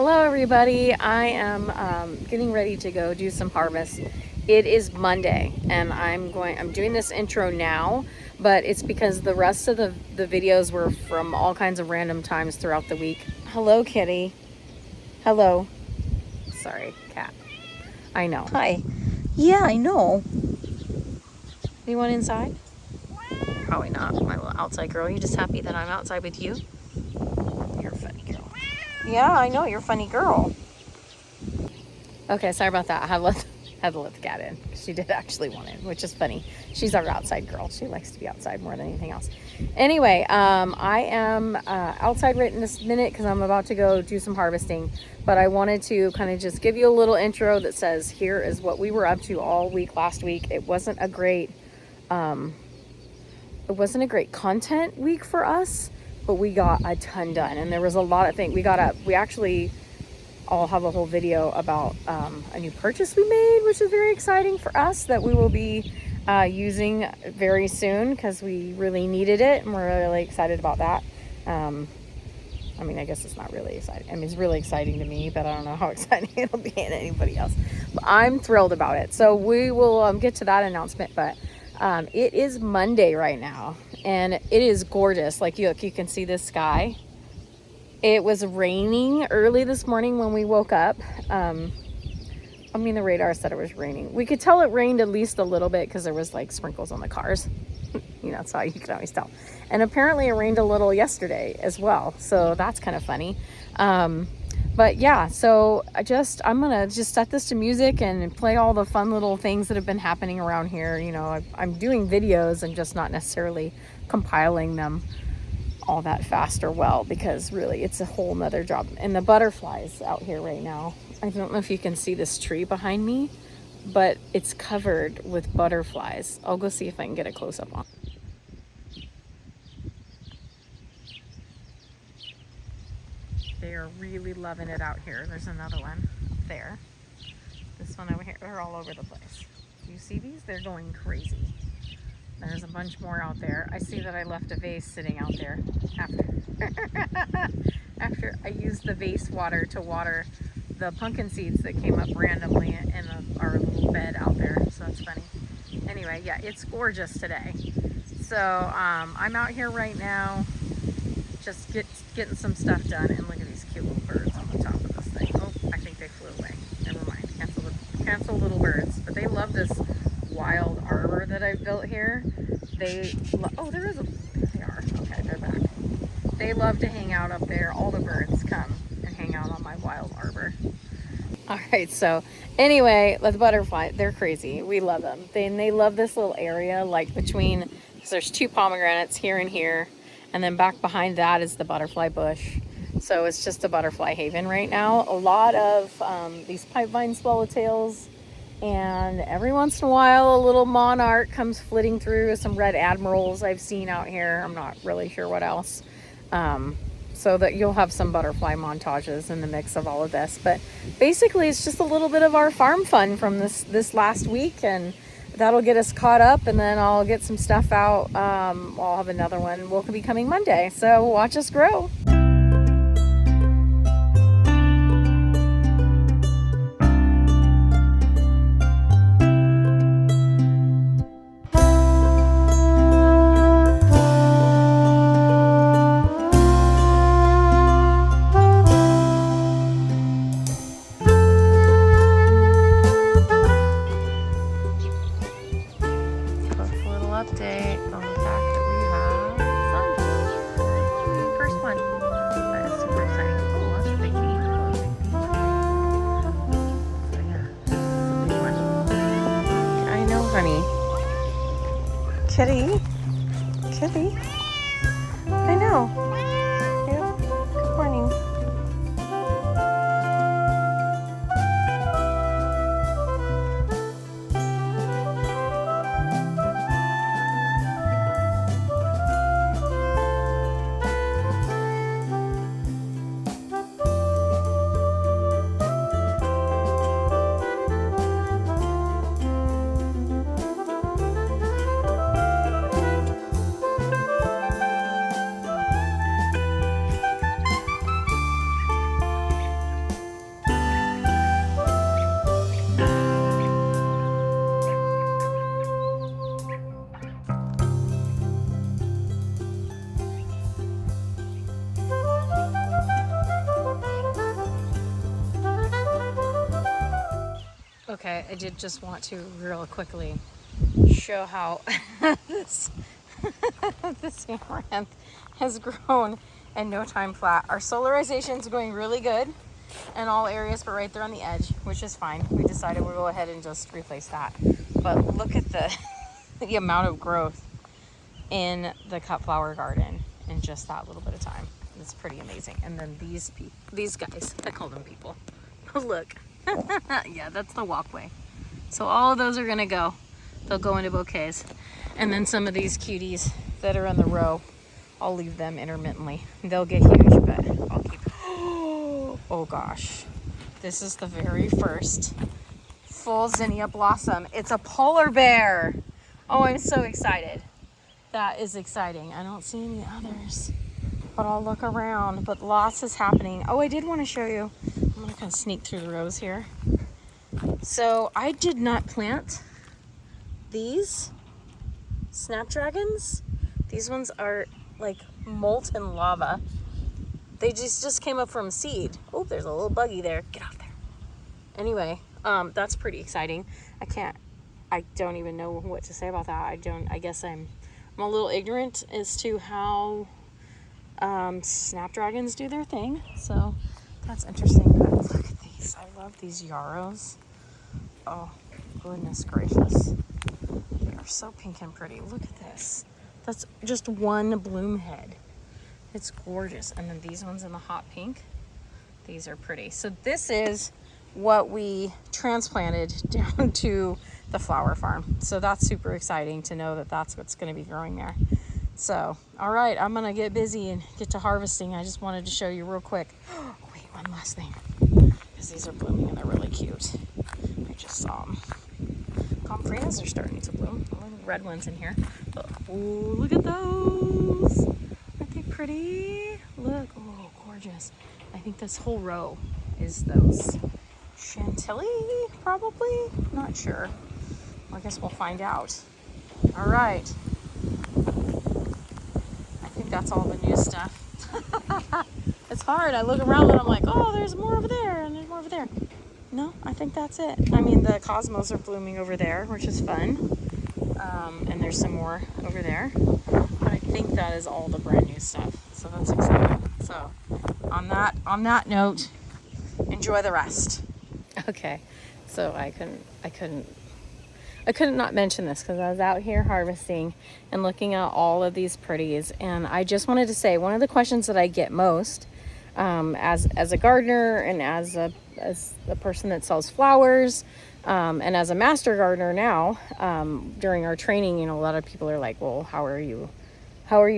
Hello everybody, I am getting ready to go do some harvest. It is Monday and I'm doing this intro now, but it's because the rest of the videos were from all kinds of random times throughout the week. Hello kitty. Hello. Sorry, cat. I know. Hi. Yeah, I know. Anyone inside? Probably not, my little outside girl. You just happy that I'm outside with you? You're a funny girl. Yeah, I know, you're a funny girl. Okay, sorry about that. I had to let the cat in. She did actually want in, which is funny. She's our outside girl. She likes to be outside more than anything else. Anyway, I am outside right in this minute because I'm about to go do some harvesting. But I wanted to kind of just give you a little intro that says, here is what we were up to all week last week. It wasn't a great content week for us, but we got a ton done. And there was a lot of things. We actually I'll have a whole video about a new purchase we made, which is very exciting for us, that we will be using very soon because we really needed it and we're really excited about that. I mean, I guess it's not really exciting. I mean, it's really exciting to me, but I don't know how exciting it'll be to anybody else. But I'm thrilled about it. So we will get to that announcement, but it is Monday right now and it is gorgeous. Like you can see the sky. It was raining early this morning when we woke up. I mean, the radar said it was raining. We could tell it rained at least a little bit because there was like sprinkles on the cars. You know, that's how you can always tell. And apparently it rained a little yesterday as well. So that's kind of funny. But yeah, so I'm going to just set this to music and play all the fun little things that have been happening around here. You know, I'm doing videos and just not necessarily compiling them all that fast or well, because really it's a whole nother job. And the butterflies out here right now, I don't know if you can see this tree behind me, but it's covered with butterflies. I'll go see if I can get a close-up on. They are really loving it out here. There's another one up there. This one over here, they're all over the place. Do you see these? They're going crazy. There's a bunch more out there. I see that I left a vase sitting out there after I used the vase water to water the pumpkin seeds that came up randomly in our little bed out there. So that's funny. Anyway, yeah, it's gorgeous today. So I'm out here right now just getting some stuff done. And look at these cute little birds on the top of this thing. Oh, I think they flew away. Never mind. Cancel little birds. But they love this wild arbor that I've built here. There they are. Okay, they're back. They love to hang out up there. All the birds come and hang out on my wild arbor. All right, so anyway, the butterfly, they're crazy. We love them. They love this little area, like between, because there's two pomegranates here and here, and then back behind that is the butterfly bush. So it's just a butterfly haven right now. A lot of these pipevine swallowtails, and every once in a while a little monarch comes flitting through. Some red admirals I've seen out here. I'm not really sure what else. So that you'll have some butterfly montages in the mix of all of this. But basically it's just a little bit of our farm fun from this last week, and that'll get us caught up, and then I'll get some stuff out. I'll have another one will be coming Monday. So watch us grow. Update on the fact that we have sunflower. First one. That is super exciting. Oh, that's a big bee. So yeah, this is a big one. I know, honey. Kitty. Kitty. I know. Yeah. Good morning. Okay, I did just want to real quickly show how this this amaranth has grown in no time flat. Our solarization is going really good in all areas, but right there on the edge, which is fine. We decided we'll go ahead and just replace that. But look at the the amount of growth in the cut flower garden in just that little bit of time. It's pretty amazing. And then these guys, I call them people. Look, yeah, that's the walkway. So all of those are gonna go. They'll go into bouquets. And then some of these cuties that are in the row, I'll leave them intermittently. They'll get huge, but I'll keep. Oh gosh, this is the very first full zinnia blossom. It's a polar bear. Oh, I'm so excited. That is exciting. I don't see any others, but I'll look around. But lots is happening. Oh, I did want to show you. I'm gonna kind of sneak through the rows here. So I did not plant these snapdragons. These ones are like molten lava. They just came up from seed. Oh, there's a little buggy there. Get off there. Anyway, that's pretty exciting. I don't even know what to say about that. I guess I'm a little ignorant as to how snapdragons do their thing. So that's interesting. But look at these. I love these yarrows. Oh, goodness gracious. They are so pink and pretty. Look at this. That's just one bloom head. It's gorgeous. And then these ones in the hot pink. These are pretty. So this is what we transplanted down to the flower farm. So that's super exciting to know that that's what's going to be growing there. So, all right, I'm going to get busy and get to harvesting. I just wanted to show you real quick. Oh, wait, one last thing. Because these are blooming and they're really cute. I just saw them. Gomphrenias are starting to bloom. A little red ones in here. Oh, look at those. Aren't they pretty? Look, oh, gorgeous. I think this whole row is those Chantilly, probably? Not sure. I guess we'll find out. All right. I think that's all the new stuff. It's hard. I look around and I'm like, oh, there's more over there and there's more over there. No, I think that's it. I mean, the cosmos are blooming over there, which is fun. And there's some more over there. But I think that is all the brand new stuff. So that's exciting. So on that note, enjoy the rest. Okay. So I couldn't not mention this because I was out here harvesting and looking at all of these pretties. And I just wanted to say, one of the questions that I get most as a gardener and as a person that sells flowers, and as a master gardener now, during our training, a lot of people are like, well, how are you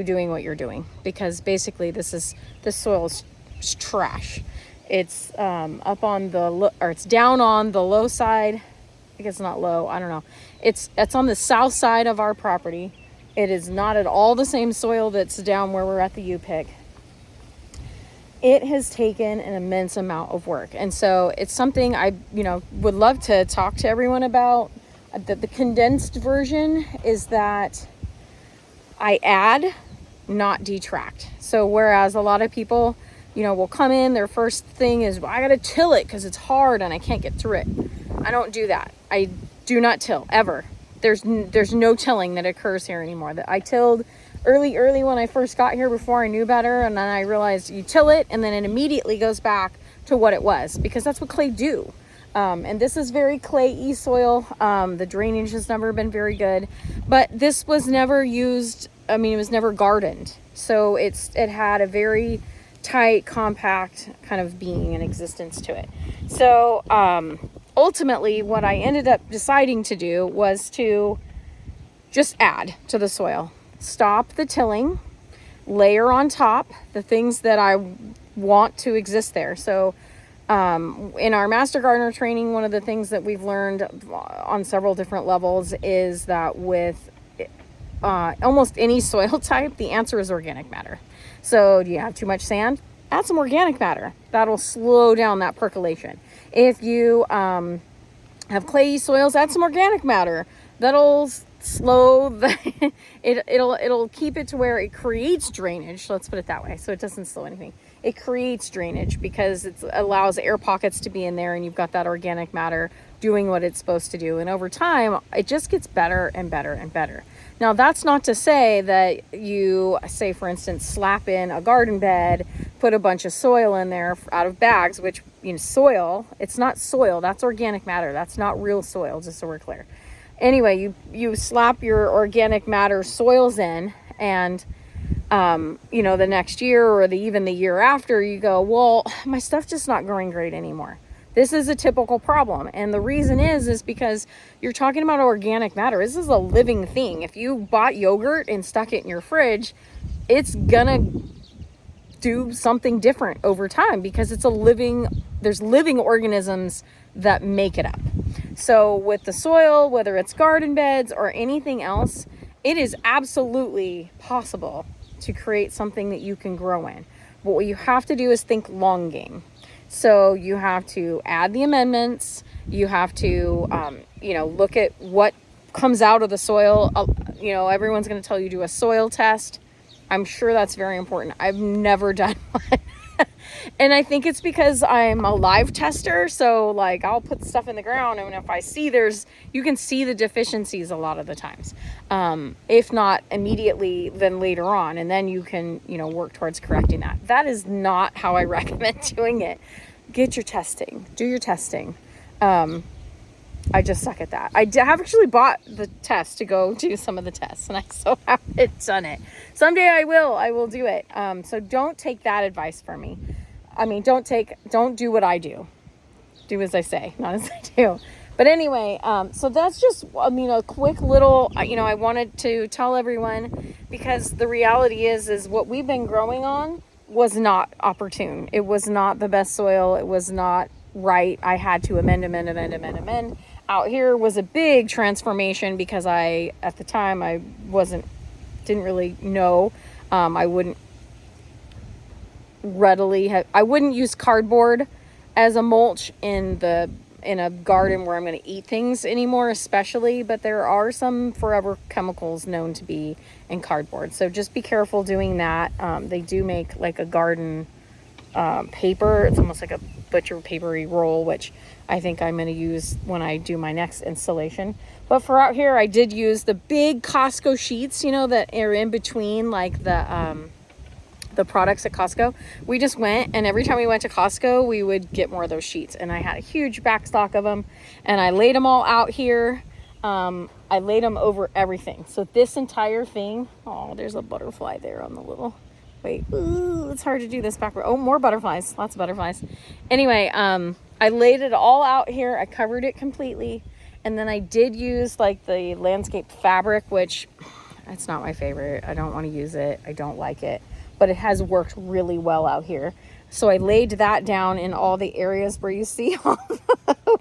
doing what you're doing? Because basically this soil is trash. It's up on it's down on the low side. I guess not low, I don't know. It's on the south side of our property. It is not at all the same soil that's down where we're at the U-Pick. It has taken an immense amount of work. And so it's something I, would love to talk to everyone about. The condensed version is that I add, not detract. So whereas a lot of people, will come in, their first thing is, well, I got to till it because it's hard and I can't get through it. I don't do that. I do not till ever. There's no tilling that occurs here anymore. That I tilled early when I first got here before I knew better, and then I realized you till it and then it immediately goes back to what it was because that's what clay do. And this is very clay-y soil. The drainage has never been very good, but this was never used. I mean, it was never gardened, so it had a very tight, compact kind of being and existence to it. So ultimately what I ended up deciding to do was to just add to the soil, stop the tilling, layer on top the things that I want to exist there. So in our Master Gardener training, one of the things that we've learned on several different levels is that with almost any soil type, the answer is organic matter. So do you have too much sand? Add some organic matter. That'll slow down that percolation. If you have clayey soils, add some organic matter. That'll slow it'll keep it to where it creates drainage. Let's put it that way. So it doesn't slow anything. It creates drainage because it allows air pockets to be in there, and you've got that organic matter doing what it's supposed to do. And over time, it just gets better and better and better. Now, that's not to say that you, say, for instance, slap in a garden bed, put a bunch of soil in there out of bags, which, soil, it's not soil, that's organic matter. That's not real soil, just so we're clear. Anyway, you slap your organic matter soils in, and, the next year or even the year after, you go, well, my stuff's just not growing great anymore. This is a typical problem. And the reason is because you're talking about organic matter. This is a living thing. If you bought yogurt and stuck it in your fridge, it's gonna do something different over time because there's living organisms that make it up. So with the soil, whether it's garden beds or anything else, it is absolutely possible to create something that you can grow in. But what you have to do is think long game. So you have to add the amendments. You have to, look at what comes out of the soil. Everyone's going to tell you do a soil test. I'm sure that's very important. I've never done one. And I think it's because I'm a live tester. So I'll put stuff in the ground, and if I see you can see the deficiencies a lot of the times. If not immediately, then later on, and then you can, work towards correcting that. That is not how I recommend doing it. Get your testing, do your testing. I just suck at that. I have actually bought the test to go do some of the tests, and I still haven't done it. Someday I will do it. So don't take that advice from me. Don't do what I do. Do as I say, not as I do. But anyway, so that's just, a quick little, I wanted to tell everyone, because the reality is what we've been growing on was not opportune. It was not the best soil. It was not right. I had to amend. Out here was a big transformation because at the time, I didn't really know. I wouldn't use cardboard as a mulch in a garden where I'm going to eat things anymore, especially, but there are some forever chemicals known to be in cardboard. So just be careful doing that. They do make a garden paper. It's almost like a butcher papery roll, which I think I'm going to use when I do my next installation. But for out here, I did use the big Costco sheets, that are in between the products at Costco. We just went, and every time we went to Costco, we would get more of those sheets, and I had a huge back stock of them, and I laid them all out here. I laid them over everything. So this entire thing, there's a butterfly there on the little, it's hard to do this backward. Oh, more butterflies, lots of butterflies. Anyway, I laid it all out here. I covered it completely. And then I did use the landscape fabric, which it's not my favorite. I don't want to use it. I don't like it, but it has worked really well out here. So I laid that down in all the areas where you see all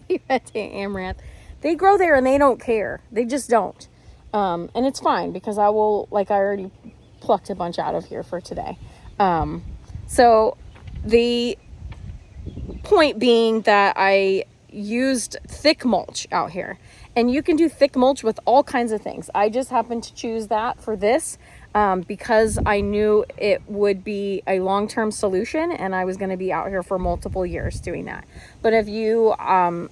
the amaranth. They grow there and they don't care. They just don't. And it's fine because I already plucked a bunch out of here for today. So the point being that I used thick mulch out here, and you can do thick mulch with all kinds of things. I just happened to choose that for this because I knew it would be a long-term solution, and I was going to be out here for multiple years doing that. But if you I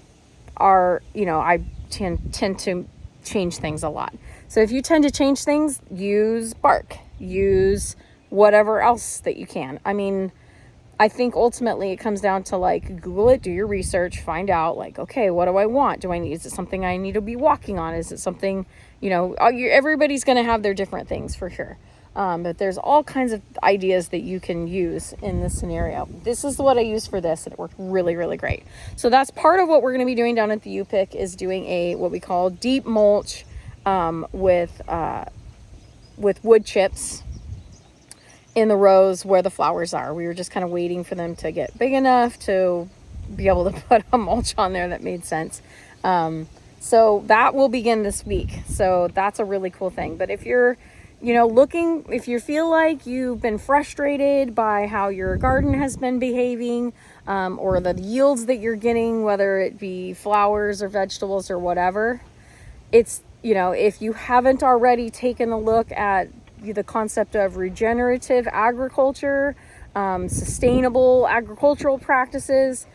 tend to change things a lot. So if you tend to change things, use bark, use whatever else that you can. I think ultimately it comes down to Google it, do your research, find out okay, what do I want? Is it something I need to be walking on? Is it something, everybody's going to have their different things for sure. But there's all kinds of ideas that you can use in this scenario. This is what I used for this, and it worked really, really great. So that's part of what we're going to be doing down at the U-Pick, is doing what we call deep mulch with wood chips in the rows where the flowers are. We were just kind of waiting for them to get big enough to be able to put a mulch on there that made sense. So that will begin this week. So that's a really cool thing. But if you're if you feel like you've been frustrated by how your garden has been behaving, or the yields that you're getting, whether it be flowers or vegetables or whatever, it's, if you haven't already taken a look at the concept of regenerative agriculture, sustainable agricultural practices,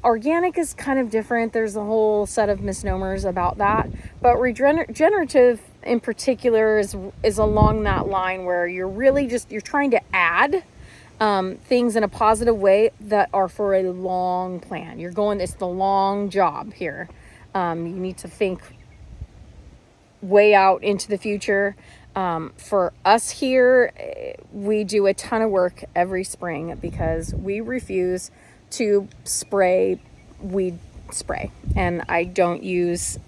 organic is kind of different. There's a whole set of misnomers about that, but regenerative in particular is along that line where you're really you're trying to add things in a positive way that are for a long plan. It's the long job here. You need to think way out into the future. For us here, we do a ton of work every spring because we refuse to spray weed spray, and I don't use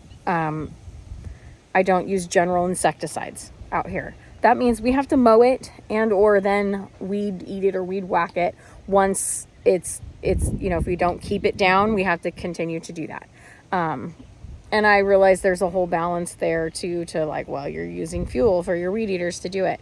general insecticides out here. That means we have to mow it and or then weed eat it or weed whack it once it's if we don't keep it down, we have to continue to do that. And I realize there's a whole balance there too, to like, well, you're using fuel for your weed eaters to do it.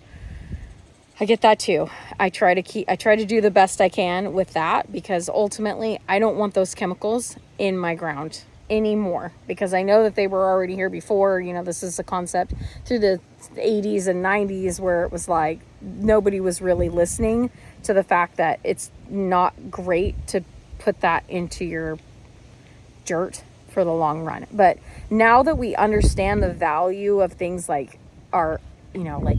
I get that too. I try to do the best I can with that, because ultimately I don't want those chemicals in my ground anymore, because I know that they were already here before. This is a concept through the 80s and 90s where it was like nobody was really listening to the fact that it's not great to put that into your dirt for the long run. But now that we understand the value of things like our, like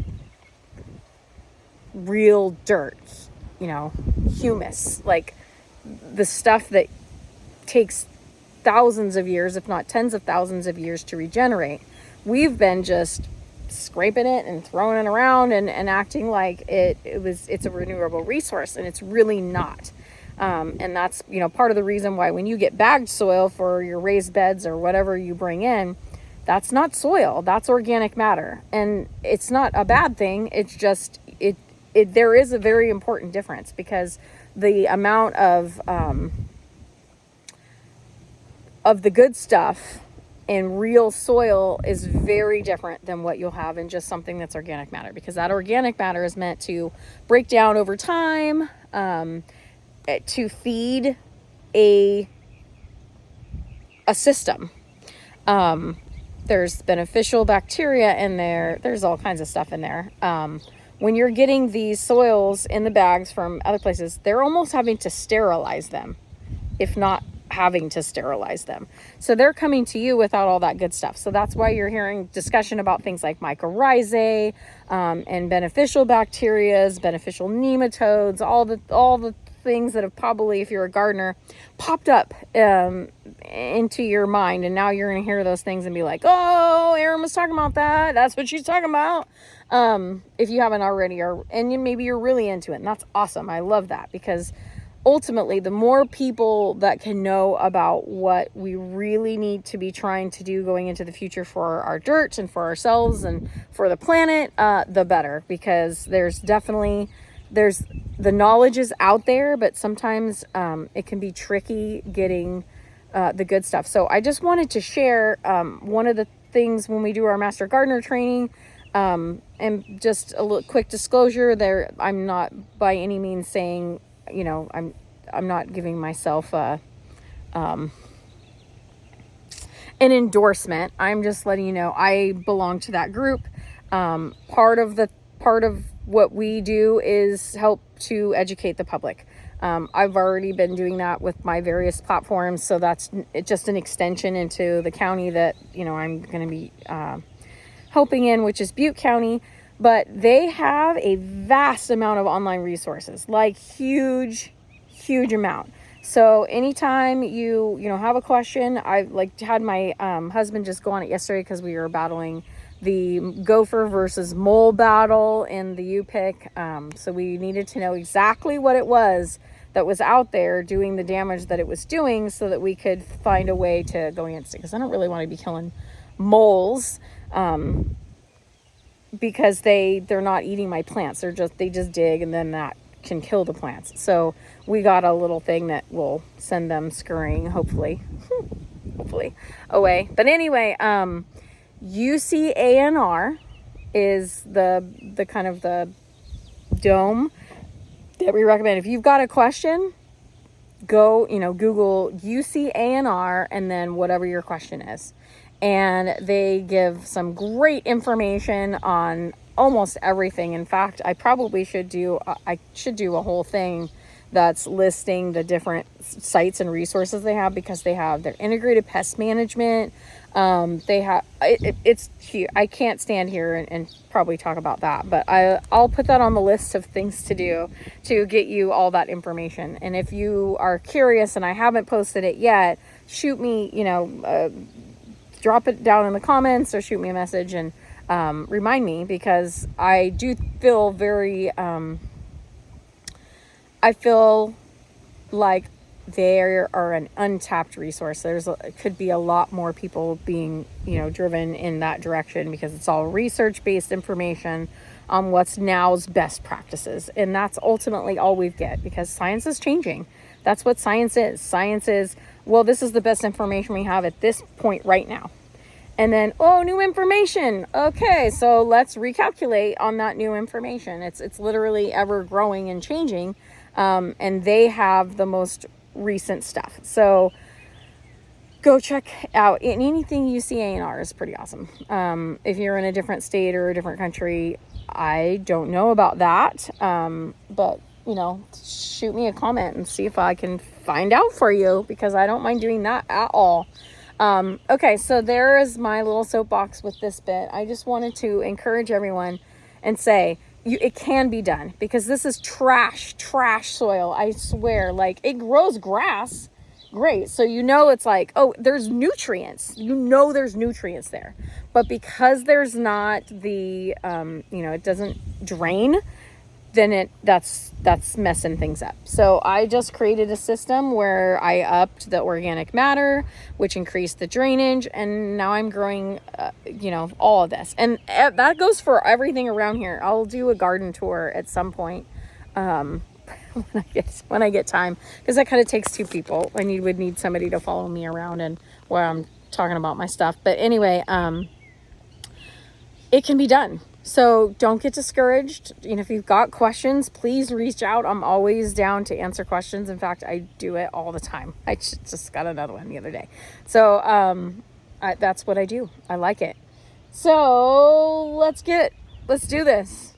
real dirt, humus, like the stuff that takes thousands of years, if not tens of thousands of years to regenerate, we've been just scraping it and throwing it around and acting like it's a renewable resource, and it's really not. And that's, part of the reason why when you get bagged soil for your raised beds or whatever you bring in, that's not soil, that's organic matter. And it's not a bad thing. It's just, there is a very important difference, because the amount of the good stuff in real soil is very different than what you'll have in just something that's organic matter, because that organic matter is meant to break down over time, to feed a system. There's beneficial bacteria in there. There's all kinds of stuff in there. When you're getting these soils in the bags from other places, they're almost having to sterilize them, if not having to sterilize them. So they're coming to you without all that good stuff. So that's why you're hearing discussion about things like mycorrhizae, and beneficial bacterias, beneficial nematodes, all the things that have probably, if you're a gardener, popped up into your mind. And now you're going to hear those things and be like, oh, Erin was talking about that. That's what she's talking about. If you haven't already, and maybe you're really into it, and that's awesome. I love that, because ultimately, the more people that can know about what we really need to be trying to do going into the future for our dirt and for ourselves and for the planet, the better, because there's the knowledge is out there, but sometimes it can be tricky getting the good stuff. So I just wanted to share one of the things when we do our Master Gardener training, and just a little quick disclosure there. I'm not by any means saying, I'm not giving myself an endorsement. I'm just letting you know I belong to that group. Part of what we do is help to educate the public. I've already been doing that with my various platforms, so that's just an extension into the county that I'm going to be helping in, which is Butte County. But they have a vast amount of online resources, like huge amount. So anytime you have a question, I had my husband just go on it yesterday, because we were battling the gopher versus mole battle in the U-Pick. So we needed to know exactly what it was that was out there doing the damage that it was doing, so that we could find a way to go against it. Because I don't really want to be killing moles, because they're not eating my plants. They just dig, and then that can kill the plants. So we got a little thing that will send them scurrying, hopefully away. But anyway, UCANR is the kind of the dome that we recommend. If you've got a question, go, Google UCANR and then whatever your question is. And they give some great information on almost everything. In fact, I probably should do a whole thing that's listing the different sites and resources they have, because they have their integrated pest management. They have it's huge. I can't stand here and probably talk about that, but I'll put that on the list of things to do to get you all that information. And if you are curious and I haven't posted it yet, shoot me, drop it down in the comments or shoot me a message and remind me, because I do feel very I feel like there are an untapped resource. It could be a lot more people being, driven in that direction, because it's all research-based information on what's now's best practices. And that's ultimately all we get, because science is changing. That's what science is. Science is, well, this is the best information we have at this point right now. And then, new information. Okay, so let's recalculate on that new information. It's literally ever growing and changing. And they have the most recent stuff. So go check out anything you see. A&R is pretty awesome. If you're in a different state or a different country, I don't know about that. But shoot me a comment and see if I can find out for you, because I don't mind doing that at all. Okay, so there is my little soapbox with this bit. I just wanted to encourage everyone and say, it can be done, because this is trash soil. I swear, it grows grass. Great. So, it's like, there's nutrients, there's nutrients there, but because there's not the, it doesn't drain, then that's messing things up. So I just created a system where I upped the organic matter, which increased the drainage, and now I'm growing, all of this. And that goes for everything around here. I'll do a garden tour at some point, when I get time, because that kind of takes two people. I would need somebody to follow me around and where I'm talking about my stuff. But anyway, it can be done. So don't get discouraged. If you've got questions, please reach out. I'm always down to answer questions. In fact, I do it all the time. I just got another one the other day. So that's what I do. I like it. So let's do this.